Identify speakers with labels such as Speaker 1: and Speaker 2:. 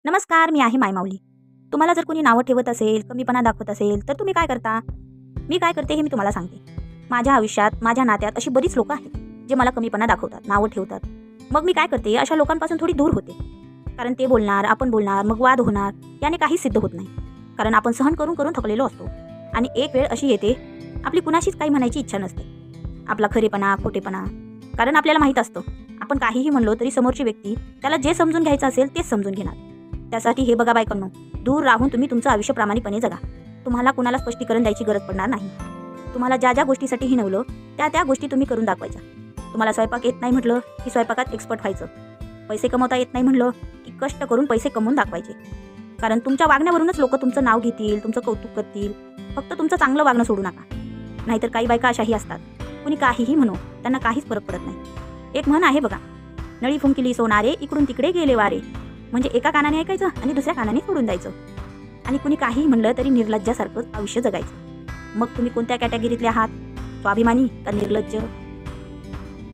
Speaker 1: नमस्कार, मी आहे मायमाऊली. तुम्हाला जर कोणी नावं ठेवत असेल, कमीपणा दाखवत असेल, तर तुम्ही काय करता? मी काय करते हे मी तुम्हाला सांगते. माझ्या आयुष्यात, माझ्या नात्यात अशी बरीच लोकं आहेत, जे मला कमीपणा दाखवतात, नावं ठेवतात. मग मी काय करते, अशा लोकांपासून थोडी दूर होते. कारण ते बोलणार, आपण बोलणार, मग वाद होणार, याने काहीच सिद्ध होत नाही. कारण आपण सहन करून करून थकलेलो असतो. आणि एक वेळ अशी येते, आपली कुणाशीच काही म्हणायची इच्छा नसते. आपला खरेपणा, खोटेपणा. कारण आपल्याला माहीत असतं, आपण काहीही म्हणलो तरी समोरची व्यक्ती त्याला जे समजून घ्यायचं असेल तेच समजून घेणार. त्यासाठी हे बघा बायकांनो, दूर राहून तुम्ही तुमचं आयुष्य प्रामाणिकपणे जगा. तुम्हाला कुणाला स्पष्टीकरण द्यायची गरज पडणार नाही. तुम्हाला ज्या ज्या गोष्टीसाठी हिणवलं त्या त्या गोष्टी तुम्ही करून दाखवायच्या. तुम्हाला स्वयंपाक येत नाही म्हटलं की स्वयंपाकात एक्सपर्ट व्हायचं. पैसे कमवता येत नाही म्हटलं की कष्ट करून पैसे कमवून दाखवायचे. कारण तुमच्या वागण्यावरूनच लोक तुमचं नाव घेतील, तुमचं कौतुक करतील. फक्त तुमचं चांगलं वागणं सोडू नका. नाहीतर काही बायका अशाही असतात, कुणी काहीही म्हणो त्यांना काहीच फरक पडत नाही. एक म्हण आहे बघा, नळी फुंकिली सोनारे, इकडून तिकडे गेले वारे. म्हणजे एका कानाने ऐकायचं आणि दुसऱ्या कानाने सोडून द्यायचं. आणि कुणी काहीही म्हणलं तरी निर्लज्जासारखं आयुष्य जगायचं. मग तुम्ही कोणत्या कॅटेगरीतले आहात? स्वाभिमानी का निर्लज्ज?